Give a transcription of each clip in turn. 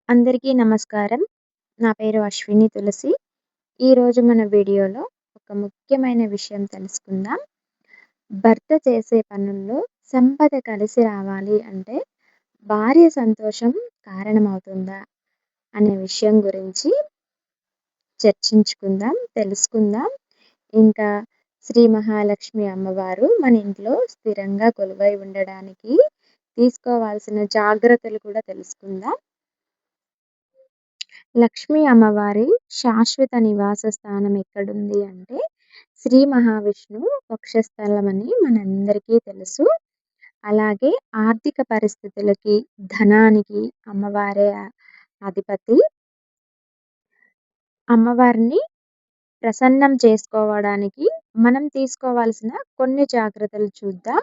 అందరికీ నమస్కారం. నా పేరు అశ్విని తులసి. ఈరోజు మన వీడియోలో ఒక ముఖ్యమైన విషయం తెలుసుకుందాం. భర్త చేసే పనుల్లో సంపద కలిసి రావాలి అంటే భార్య సంతోషం కారణమవుతుందా? అనే విషయం గురించి చర్చించుకుందాం, తెలుసుకుందాం. ఇంకా శ్రీ మహాలక్ష్మి అమ్మవారు మన ఇంట్లో స్థిరంగా కొలువై ఉండడానికి తీసుకోవాల్సిన జాగ్రత్తలు కూడా తెలుసుకుందాం. లక్ష్మీ అమ్మవారి శాశ్వత నివాస స్థానం ఎక్కడుంది అంటే, శ్రీ మహావిష్ణువు వక్షస్థలమని మనందరికీ తెలుసు. అలాగే ఆర్థిక పరిస్థితులకి, ధనానికి అమ్మవారే అధిపతి. అమ్మవారిని ప్రసన్నం చేసుకోవడానికి మనం తీసుకోవాల్సిన కొన్ని జాగ్రత్తలు చూద్దాం.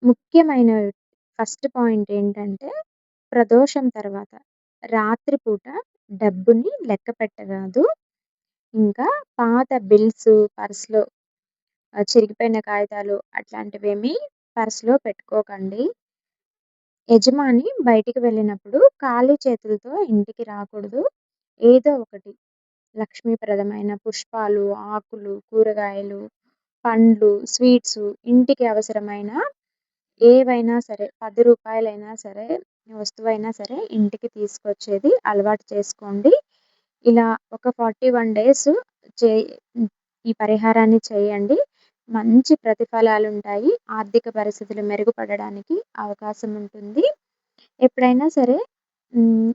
ముఖ్యమైన ఫస్ట్ పాయింట్ ఏంటంటే, ప్రదోషం తర్వాత రాత్రిపూట డబ్బుని లెక్క పెట్టరాదు. ఇంకా పాత బిల్స్ పర్స్‌లో చిరిగిపోయిన కాగితాలు అట్లాంటివేమీ పర్స్‌లో పెట్టుకోకండి. యజమాని బయటికి వెళ్ళినప్పుడు ఖాళీ చేతులతో ఇంటికి రాకూడదు. ఏదో ఒకటి లక్ష్మీప్రదమైన పుష్పాలు, ఆకులు, కూరగాయలు, పండ్లు, స్వీట్సు, ఇంటికి అవసరమైన ఏవైనా సరే రూ. 10 సరే, వస్తువైనా సరే ఇంటికి తీసుకొచ్చేది అలవాటు చేసుకోండి. ఇలా ఒక 41 డేస్ చే ఈ పరిహారాన్ని చేయండి. మంచి ప్రతిఫలాలుంటాయి. ఆర్థిక పరిస్థితులు మెరుగుపడడానికి అవకాశం ఉంటుంది. ఎప్పుడైనా సరే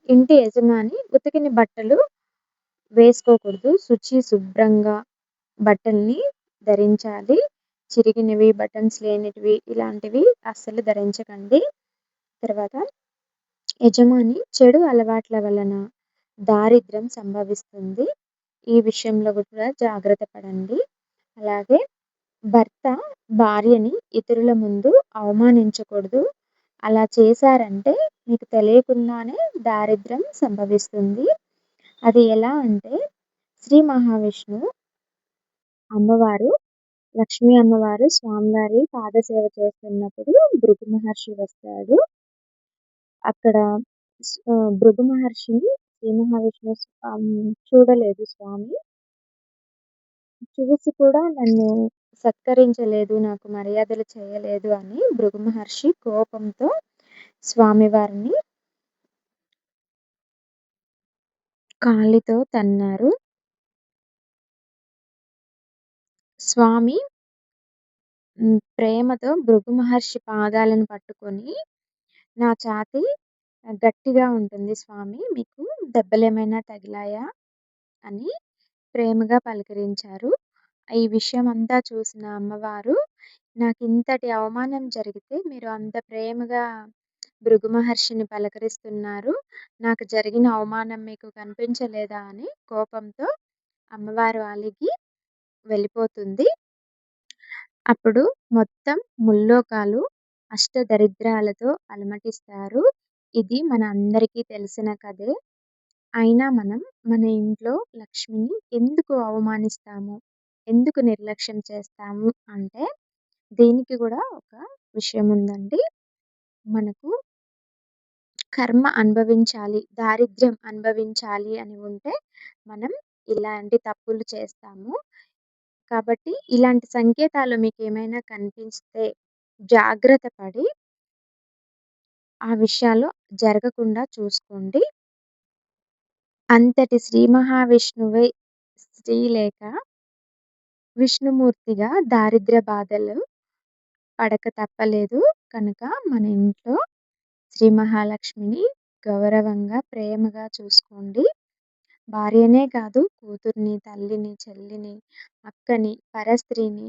ఇంటి యజమాని ఉతికిన బట్టలు వేసుకోకూడదు. శుభ్రంగా బట్టల్ని ధరించాలి. చిరిగినవి, బటన్స్ లేనిటివి ఇలాంటివి అస్సలు ధరించకండి. తర్వాత యజమాని చెడు అలవాట్ల వలన దారిద్ర్యం సంభవిస్తుంది. ఈ విషయంలో కూడా జాగ్రత్త పడండి. అలాగే భర్త భార్యని ఇతరుల ముందు అవమానించకూడదు. అలా చేశారంటే మీకు తెలియకుండానే దారిద్ర్యం సంభవిస్తుంది. అది ఎలా అంటే, శ్రీ మహావిష్ణువు అమ్మవారు లక్ష్మీ అమ్మవారు స్వామివారి పాదసేవ చేస్తున్నప్పుడు భృగు మహర్షి వస్తాడు. అక్కడ భృగు మహర్షిని శ్రీ మహావిష్ణువు చూడలేదు స్వామి. చూసి కూడా నన్ను సత్కరించలేదు, నాకు మర్యాదలు చేయలేదు అని భృగు మహర్షి కోపంతో స్వామివారిని కాలితో తన్నారు. స్వామి ప్రేమతో భృగు మహర్షి పాదాలను పట్టుకొని, "నా ఛాతీ గట్టిగా ఉంటుంది స్వామి, మీకు దెబ్బలేమైనా తగిలాయా?" అని ప్రేమగా పలకరించారు. ఈ విషయమంతా చూసిన అమ్మవారు, "నాకింతటి అవమానం జరిగితే మీరు అంత ప్రేమగా భృగు మహర్షిని పలకరిస్తున్నారు. నాకు జరిగిన అవమానం మీకు కనిపించలేదా?" అని కోపంతో అమ్మవారు అలిగి వెళ్ళిపోతుంది. అప్పుడు మొత్తం ముల్లోకాలు అష్టదరిద్రాలతో అలమటిస్తారు. ఇది మన అందరికీ తెలిసిన కథే. అయినా మనం మన ఇంట్లో లక్ష్మిని ఎందుకు అవమానిస్తాము? ఎందుకు నిర్లక్ష్యం చేస్తాము అంటే, దీనికి కూడా ఒక విషయం ఉందండి. మనకు కర్మ అనుభవించాలి, దారిద్ర్యం అనుభవించాలి అని ఉంటే మనం ఇలాంటి తప్పులు చేస్తాము. కాబట్టి ఇలాంటి సంకేతాలు మీకేమైనా కనిపిస్తే జాగ్రత్త పడి ఆ విషయాలు జరగకుండా చూసుకోండి. అంతటి శ్రీ మహావిష్ణువే స్త్రీ లేక విష్ణుమూర్తిగా దారిద్ర్య బాధలు పడక తప్పలేదు. కనుక మన ఇంట్లో శ్రీ మహాలక్ష్మిని గౌరవంగా, ప్రేమగా చూసుకోండి. భార్యనే కాదు, కూతుర్ని, తల్లిని, చెల్లిని, అక్కని, పరస్త్రీని,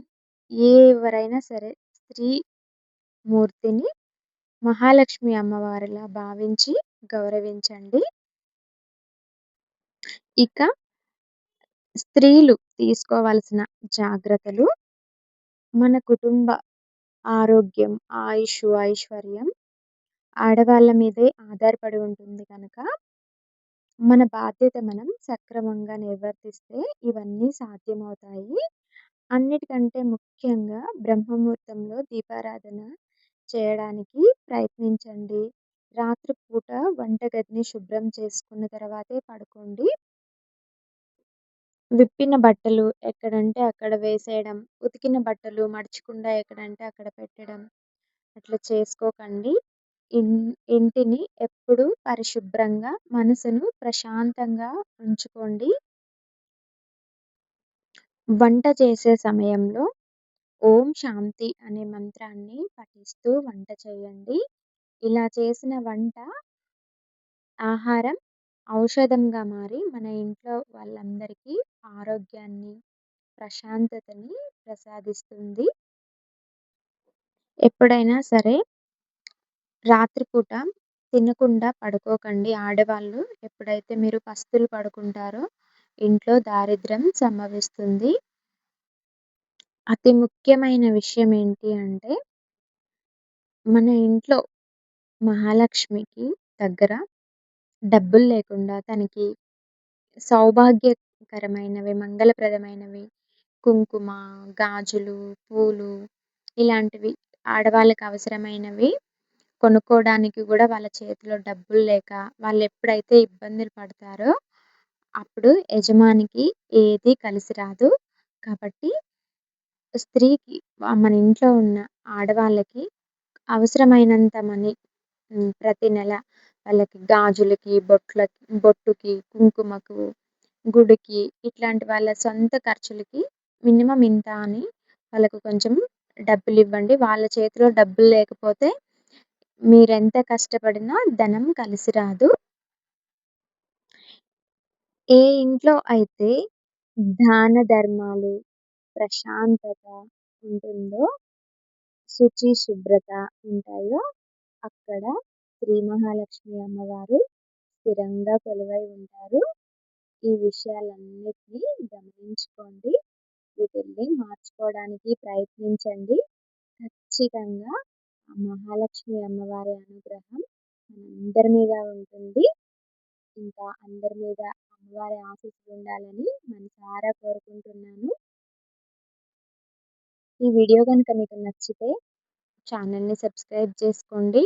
ఎవరైనా సరే స్త్రీ మూర్తిని మహాలక్ష్మి అమ్మవారిలా భావించి గౌరవించండి. ఇక స్త్రీలు తీసుకోవాల్సిన జాగ్రత్తలు, మన కుటుంబ ఆరోగ్యం, ఆయుషు, ఐశ్వర్యం ఆడవాళ్ళ మీదే ఆధారపడి ఉంటుంది కనుక, మన బాధ్యత మనం సక్రమంగా నిర్వర్తిస్తే ఇవన్నీ సాధ్యమవుతాయి. అన్నిటికంటే ముఖ్యంగా బ్రహ్మముహూర్తంలో దీపారాధన చేయడానికి ప్రయత్నించండి. రాత్రి పూట వంటగదిని శుభ్రం చేసుకున్న తర్వాతే పడుకోండి. విప్పిన బట్టలు ఎక్కడంటే అక్కడ వేసేయడం, ఉతికిన బట్టలు మడచకుండా ఎక్కడంటే అక్కడ పెట్టడం అట్లా చేసుకోకండి. ఇన్ ఇంటిని ఎప్పుడూ పరిశుభ్రంగా, మనసును ప్రశాంతంగా ఉంచుకోండి. వంట చేసే సమయంలో ఓం శాంతి అనే మంత్రాన్ని పఠిస్తూ వంట చేయండి. ఇలా చేసిన వంట ఆహారం ఔషధంగా మారి మన ఇంట్లో వాళ్ళందరికీ ఆరోగ్యాన్ని, ప్రశాంతతని ప్రసాదిస్తుంది. ఎప్పుడైనా సరే రాత్రిపూట తినకుండా పడుకోకండి ఆడవాళ్ళు. ఎప్పుడైతే మీరు పస్తులు పడుకుంటారో ఇంట్లో దారిద్ర్యం సంభవిస్తుంది. అతి ముఖ్యమైన విషయం ఏంటి అంటే, మన ఇంట్లో మహాలక్ష్మికి దగ్గర డబ్బులు లేకుండా తనకి సౌభాగ్యకరమైనవి, మంగళప్రదమైనవి కుంకుమ, గాజులు, పూలు ఇలాంటివి ఆడవాళ్ళకి అవసరమైనవి కొనుక్కోవడానికి గూడా వాళ్ళ చేతిలో డబ్బులు లేక వాళ్ళెప్పుడైతే ఇబ్బందులు పడతారో అప్పుడు యజమానికి ఏది కలిసి రాదు. కాబట్టి స్త్రీకి మన ఇంట్లో ఉన్న ఆడవాళ్ళకి అవసరమైనంత మనీ ప్రతి నెల వాళ్ళకి గాజులకి, బొట్టుకి, కుంకుమకు, గుడికి ఇట్లాంటి వాళ్ళ సొంత ఖర్చులకి మినిమమ్ ఇంత అని వాళ్ళకు కొంచెం డబ్బులివ్వండి. వాళ్ళ చేతిలో డబ్బులు లేకపోతే మీరెంత కష్టపడినా ధనం కలిసి రాదు. ఏ ఇంట్లో అయితే దాన ధర్మాలు, ప్రశాంతత ఉంటుందో, శుచి, శుభ్రత ఉంటాయో అక్కడ శ్రీ మహాలక్ష్మి అమ్మవారు స్థిరంగా కొలువై ఉంటారు. ఈ విషయాలన్నిటిని గమనించుకోండి. వీటిల్ని మార్చుకోవడానికి ప్రయత్నించండి. ఖచ్చితంగా ఆ మహాలక్ష్మి అమ్మవారి అనుగ్రహం మనందరి మీద ఉంటుంది. ఇంకా అందరి మీద అమ్మవారి ఆశీస్సులు ఉండాలని మనసారా కోరుకుంటున్నాను. ఈ వీడియో గనుక మీకు నచ్చితే ఛానల్‌ని సబ్స్క్రైబ్ చేసుకోండి.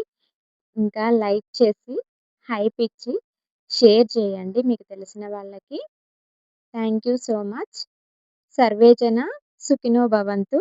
ఇంకా లైక్ చేసి, హైప్ ఇచ్చి, షేర్ చేయండి మీకు తెలిసిన వాళ్ళకి. Thank you so much. Survey జన సుఖినో భవంతు.